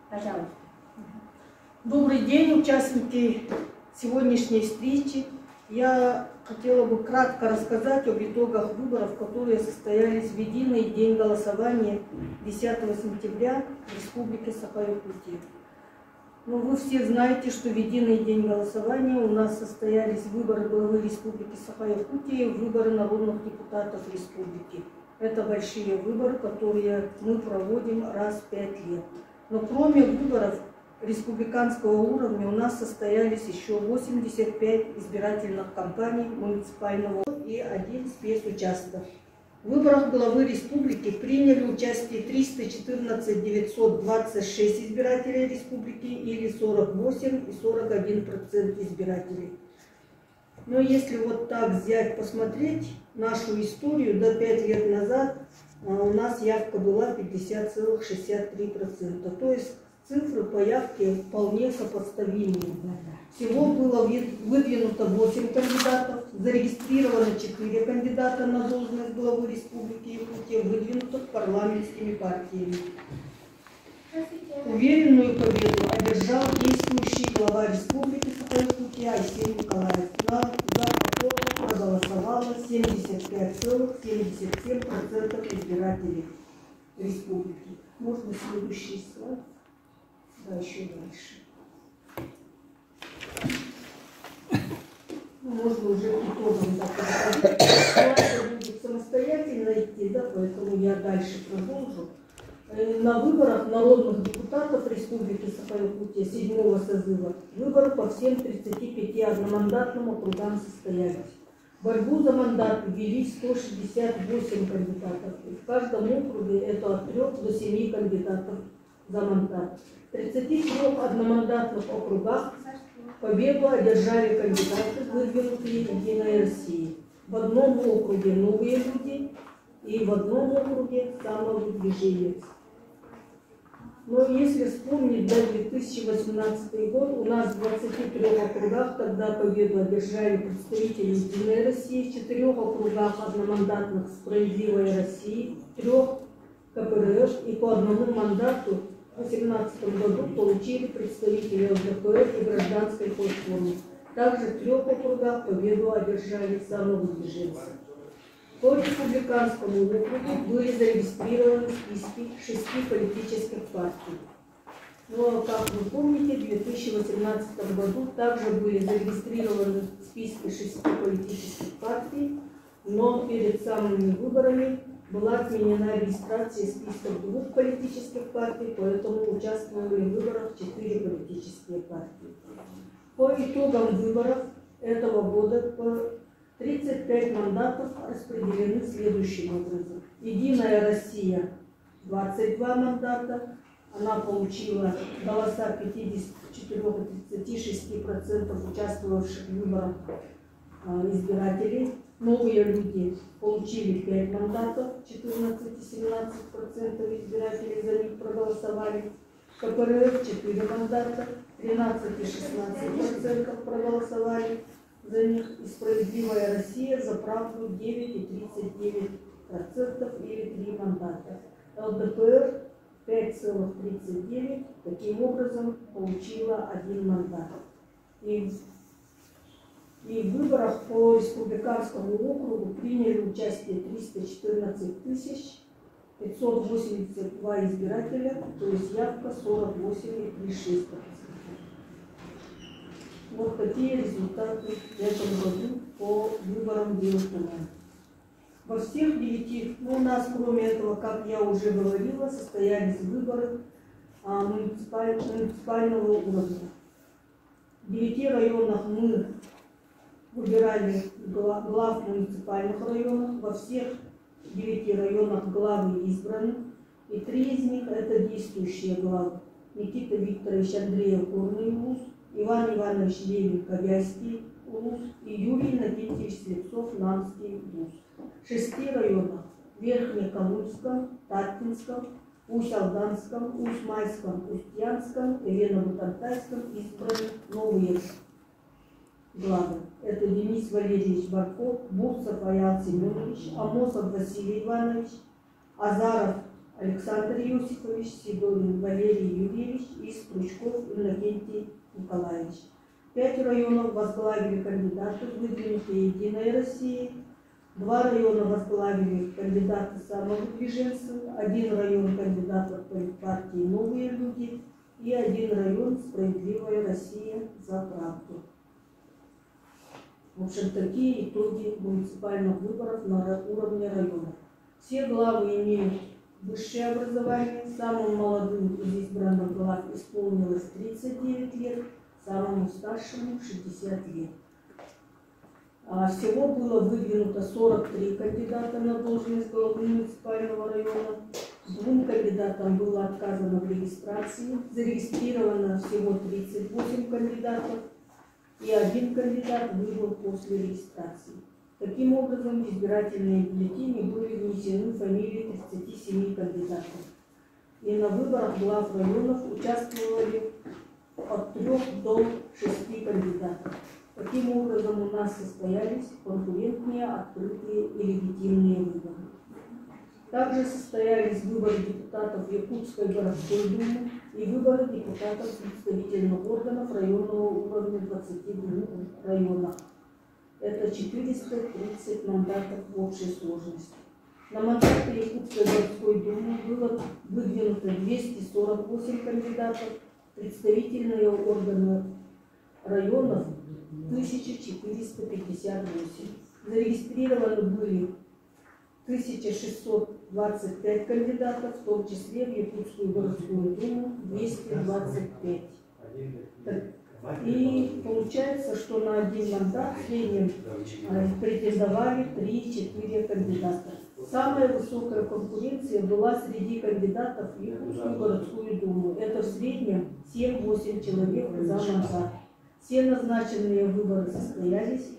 Пожалуйста. Добрый день, участники сегодняшней встречи. Я хотела бы кратко рассказать об итогах выборов, которые состоялись в единый день голосования 10 сентября в Республике Саха-Якутия. Но вы все знаете, что в единый день голосования у нас состоялись выборы главы Республики Саха-Якутия и выборы народных депутатов республики. Это большие выборы, которые мы проводим раз в 5 лет. Но кроме выборов республиканского уровня у нас состоялись еще 85 избирательных кампаний муниципального и 1 спецучасток. В выборах главы республики приняли участие 314 926 избирателей республики или 48,41% избирателей. Но если вот так взять, посмотреть нашу историю, до 5 лет назад у нас явка была 50,63%. То есть цифры по явке вполне сопоставимые. Всего было выдвинуто 8 кандидатов, зарегистрировано 4 кандидата на должность главы Республики Якутия, выдвинутых парламентскими партиями. Уверенную победу одержал действующий глава Республики Саха-Якутия Айсей Николаев. За которого проголосовало 75,77% избирателей республики. Можно следующий слайд? Да, еще дальше. Можно уже итогом заходить. Слайд будет самостоятельно идти, да, поэтому я дальше продолжу. На выборах народных депутатов Республики Саха-Якутия 7-го созыва выборы по всем 35 одномандатным округам состоялись. В борьбу за мандаты ввели 168 кандидатов. И в каждом округе это от 3 до 7 кандидатов за мандат. В 33 одномандатных округах победу одержали кандидаты, выдвинутые Единой Россией. В одном округе новые люди и в одном округе самовыдвиженец. Но если вспомнить, до 2018 год у нас в 23 округах тогда победу одержали представители Единой России, в 4 округах одномандатных Справедливой России, 3 КПРФ и по одному мандату в 2018 году получили представители ЛДПР и гражданской платформы. Также в 3 округах победу одержали самовыдвиженцы. По республиканскому округу были зарегистрированы списки 6 политических партий. Но, как вы помните, в 2018 году также были зарегистрированы списки 6 политических партий, но перед самыми выборами была отменена регистрация списков 2 политических партий, поэтому участвовали в выборах 4 политические партии. По итогам выборов этого года 35 мандатов распределены следующим образом. Единая Россия 22 мандата, она получила голоса 54-36% участвовавших в выборах избирателей. Новые люди получили 5 мандатов, 14-17% избирателей за них проголосовали. КПРФ 4 мандата, 13-16% проголосовали за них. И Справедливая Россия за правду 9,39% или 3 мандата. ЛДПР 5,39%, таким образом получила 1 мандат. И в выборах по республиканскому округу приняли участие 314 582 избирателя, то есть явка 48,36%. Вот такие результаты в этом году по выборам Белтона. Во всех 9, у нас кроме этого, как я уже говорила, состоялись выборы муниципального уровня. В 9 районах мы выбирали глав муниципальных районов. Во всех 9 районах главы избраны. И 3 из них это действующие главы. Никита Викторович Андреев Горный УЛУС, Иван Иванович Левин Ковяйский УЛУС и Юрий Иннокентьевич Слепцов Нанский УЛУС. В 6 районах – Верхнекамульском, Таткинском, Усть-Алданском, Усть-Майском, Устьянском и Лено-Бутантайском избраны новые главы. Это Денис Валерьевич Барков, Бурцев Аял Семенович, Амосов Василий Иванович, Азаров Александр Иосифович, Сидорин Валерий Юрьевич и Пучков Иннокентий Николаевич. 5 районов возглавили кандидаты, выдвинутые «Единой Россией». 2 района возглавили кандидаты самовыдвиженцев, 1 район кандидатов партии «Новые люди» и 1 район «Справедливая Россия за правду». В общем, такие итоги муниципальных выборов на уровне района. Все главы имеют высшее образование. Самым молодым из избранных глав исполнилось 39 лет, самому старшему 60 лет. Всего было выдвинуто 43 кандидата на должность главы муниципального района. 2 кандидатам было отказано в регистрации. Зарегистрировано всего 38 кандидатов. И 1 кандидат выбыл после регистрации. Таким образом, в избирательные бюллетени были внесены фамилии 37 кандидатов. И на выборах глав районов участвовали от 3 до 6 кандидатов. Таким образом, у нас состоялись конкурентные, открытые и легитимные выборы. Также состоялись выборы депутатов Якутской городской думы и выборы депутатов представительных органов районного уровня в 22 районах. Это 430 мандатов в общей сложности. На мандаты Якутской городской думы было выдвинуто 248 кандидатов, представительные органы районов 1458. Зарегистрированы были 1625 кандидатов, в том числе в Якутскую городскую думу 225. И получается, что на 1 мандат в среднем претендовали 3-4 кандидата. Самая высокая конкуренция была среди кандидатов в Якутскую городскую думу. Это в среднем 7-8 человек за мандат. Все назначенные выборы состоялись,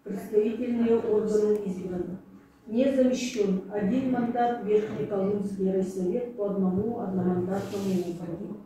представительные органы избраны. Не замещен 1 мандат в Верхнеколымский райсовет по одному одномандатному округу.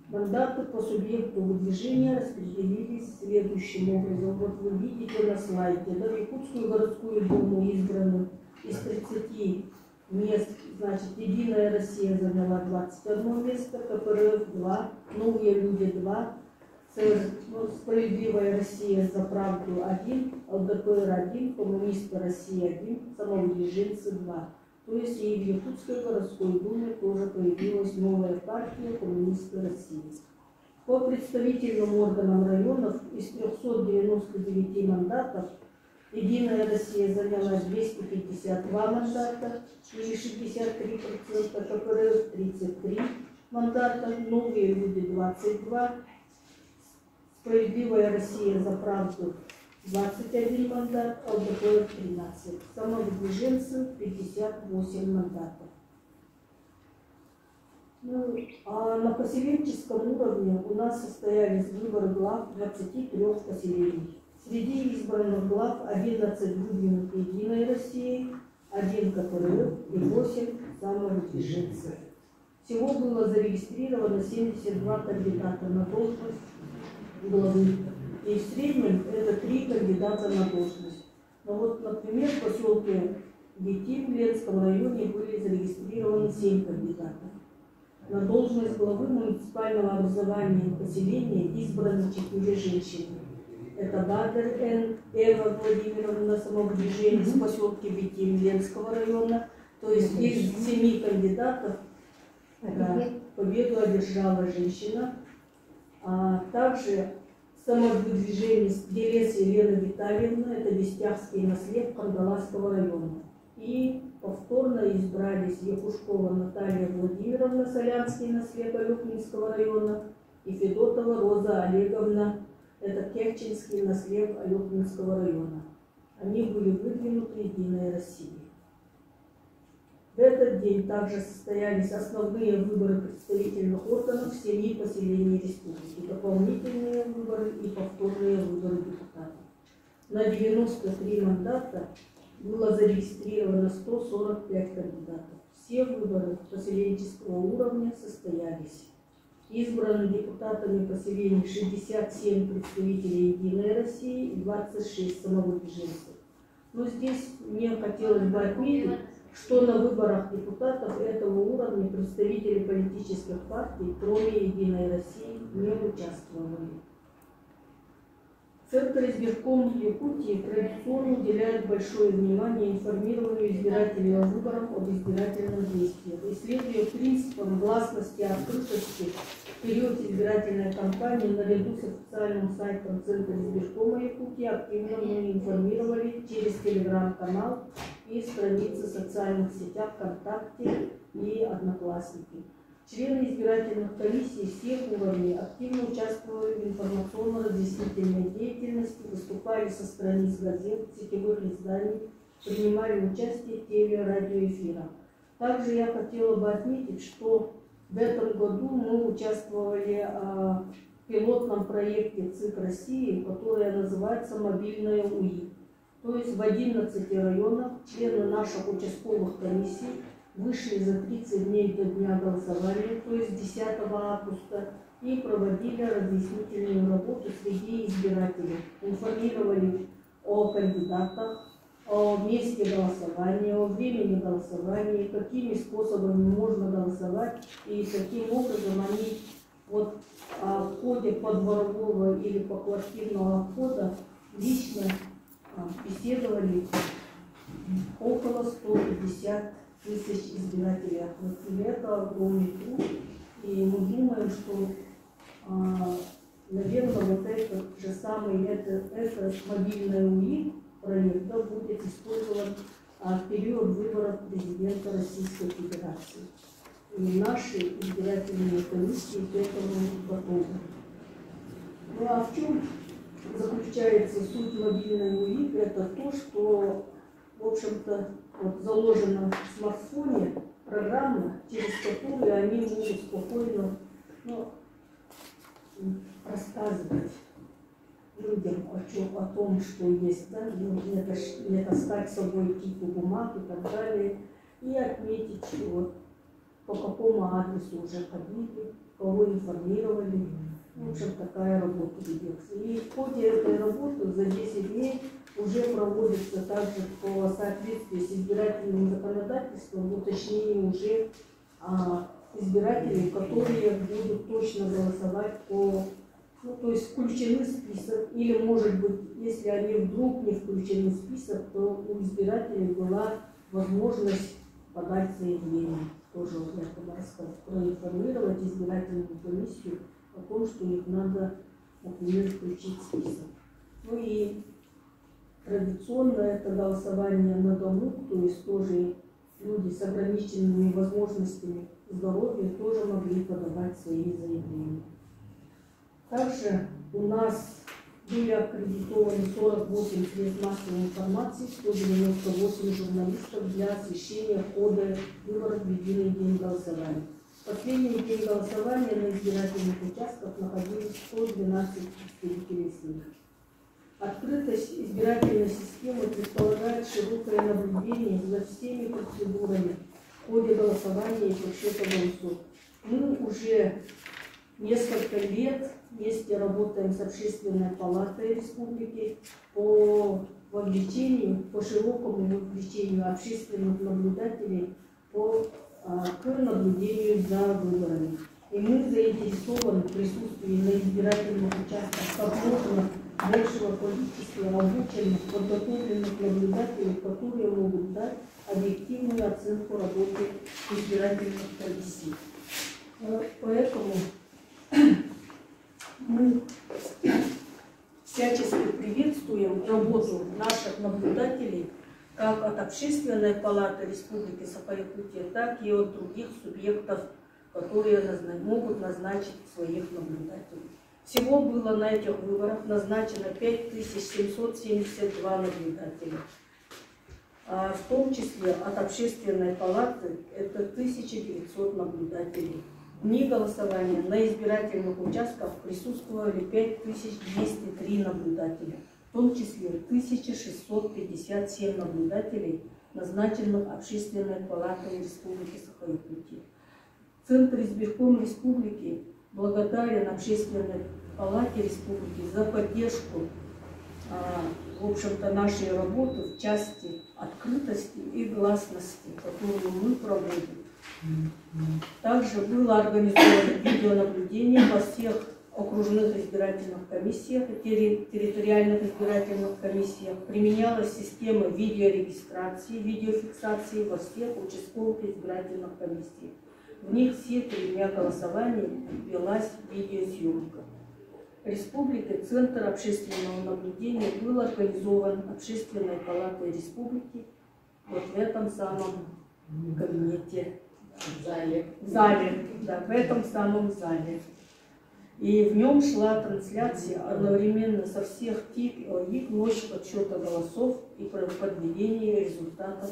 Мандаты по субъекту выдвижения распределились следующим образом. Вот вы видите на слайде, да, в Якутскую городскую думу избраны из 30 мест, значит, «Единая Россия» заняла 21 место, КПРФ 2, «Новые люди» 2, «Справедливая Россия за правду» 1, ЛДПР 1, «Коммунисты России» 1, «Самовыдвиженцы» 2. То есть и в Якутской городской думе тоже появилась новая партия «Коммунисты России». По представительным органам районов из 399 мандатов «Единая Россия» заняла 252 мандата, или 63%, КПРФ 33 мандата, «Новые люди» 22, «Справедливая Россия за правду» 21 мандат, ЛДПР 13, самовыдвиженцы 58 мандатов. А на поселенческом уровне у нас состоялись выборы глав 23 поселений. Среди избранных глав 11 выдвинуты «Единой Россией», 1 КПРФ и 8 самовыдвиженцев. Всего было зарегистрировано 72 кандидата на должность главы. И в среднем это 3 кандидата на должность. Но вот, например, в поселке Гетим в Ленском районе были зарегистрированы 7 кандидатов. На должность главы муниципального образования поселения избраны 4 женщины. Это Бадер Н. Эва Владимировна, самовыдвиженец в поселке Гетим Ленского района. То есть из 7 кандидатов победу одержала женщина. А также самовыдвиженец Делес Елена Витальевна, это Вестяхский наслед Кандаласского района. И повторно избрались Якушкова Наталья Владимировна, Солянский наслед Алёкминского района, и Федотова Роза Олеговна, это Керченский наслед Алёкминского района. Они были выдвинуты «Единой Россией». В этот день также состоялись основные выборы представительных органов 7 поселений республики, дополнительные выборы и повторные выборы депутатов. На 93 мандата было зарегистрировано 145 кандидатов. Все выборы поселенческого уровня состоялись. Избраны депутатами поселений 67 представителей «Единой России» и 26 самовыдвиженцев. Но здесь мне хотелось бы отметить, что на выборах депутатов этого уровня представители политических партий, кроме «Единой России», не участвовали. Центр избирком Якутии традиционно уделяет большое внимание информированию избирателей о выборах, об избирательных действиях. Исследуя принципам гласности и открытости в период избирательной кампании, наряду с официальным сайтом Центра избиркома Якутии активно мы информировали через телеграм-канал и страницы в социальных сетях ВКонтакте и Одноклассники. Члены избирательных комиссий всех уровней активно участвовали в информационно-разъяснительной деятельности, выступали со страниц газет, сетевых изданий, принимали участие в теле- и радиоэфирах. Также я хотела бы отметить, что в этом году мы участвовали в пилотном проекте ЦИК России, которое называется «Мобильная УИ». То есть в 11 районах члены наших участковых комиссий вышли за 30 дней до дня голосования, то есть 10 августа, и проводили разъяснительную работу среди избирателей. Информировали о кандидатах, о месте голосования, о времени голосования, какими способами можно голосовать и каким образом они вот, в ходе подворового или поквартирного обхода лично беседовали около 150 тысяч избирателей охватили. Это огромный труд. И мы думаем, что, наверное, вот этот же самый это мобильный УИ проект будет использован в период выборов президента Российской Федерации. И наши избирательные комиссии к этому готовы. Ну а в чем заключается суть мобильной УИ? Это то, что, в общем-то, вот заложена в смартфоне программа, через которую они могут спокойно рассказывать людям о том, что есть, да, не таскать с собой кипу бумаг и так далее, и отметить, что вот по какому адресу уже ходили, кого информировали. В общем, такая работа ведется. И в ходе этой работы за 10 дней уже проводится также по соответствии с избирательным законодательством уточнение уже избирателей, которые будут точно голосовать по, то есть включены в список, или, может быть, если они вдруг не включены в список, то у избирателей была возможность подать заявление. Тоже вот проинформировать избирательную комиссию о том, что их надо, например, включить в список. Ну и традиционно это голосование на дому, то есть тоже люди с ограниченными возможностями здоровья тоже могли подавать свои заявления. Также у нас были аккредитованы 48 средств массовой информации, 198 журналистов для освещения хода выборов в единый день голосования. В последний день голосования на избирательных участках находились 112 представителей СМИ. Открытость избирательной системы предполагает широкое наблюдение за всеми процедурами в ходе голосования и подсчета голосов. Мы уже несколько лет вместе работаем с Общественной палатой республики по вовлечению, по широкому вовлечению общественных наблюдателей к наблюдению за выборами. И мы заинтересованы в присутствии на избирательных участках как можно большего количества обученных, подготовленных наблюдателей, которые могут дать объективную оценку работы избирательных комиссий. Поэтому мы всячески приветствуем работу наших наблюдателей как от Общественной палаты Республики Саха-Якутия, так и от других субъектов, которые могут назначить своих наблюдателей. Всего было на этих выборах назначено 5772 наблюдателя. В том числе от Общественной палаты это 1900 наблюдателей. В дни голосования на избирательных участках присутствовали 5203 наблюдателя, в том числе 1657 наблюдателей, назначенных Общественной палатой Республики Саха-Якутия. Центр избирком Республики благодарен Общественной палате Республики за поддержку в общем-то, нашей работы в части открытости и гласности, которую мы проводим. Также было организовано видеонаблюдение во всех окружных избирательных комиссиях и территориальных избирательных комиссиях. Применялась система видеорегистрации, видеофиксации во всех участковых избирательных комиссиях. В них все 3 дня голосования велась видеосъемка. В Республике Центр общественного наблюдения был организован Общественной палатой Республики вот в этом самом кабинете, в этом самом зале. И в нем шла трансляция одновременно со всех ТИК ночь подсчета голосов и подведения результатов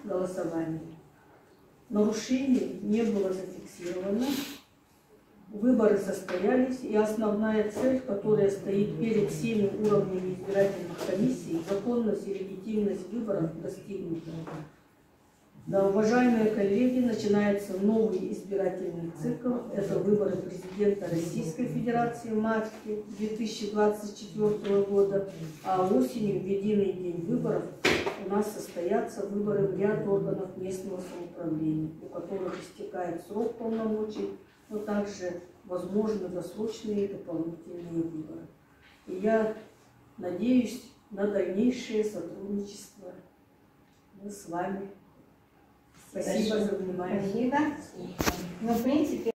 голосования. Нарушений не было зафиксировано. Выборы состоялись, и основная цель, которая стоит перед всеми уровнями избирательных комиссий, законность и легитимность выборов достигнута. Да, уважаемые коллеги, начинается новый избирательный цикл. Это выборы президента Российской Федерации в марте 2024 года, а осенью, в единый день выборов, у нас состоятся выборы в ряд органов местного самоуправления, у которых истекает срок полномочий, но также возможны досрочные и дополнительные выборы. И я надеюсь на дальнейшее сотрудничество с вами. Спасибо за внимание. Спасибо. Ну, в принципе,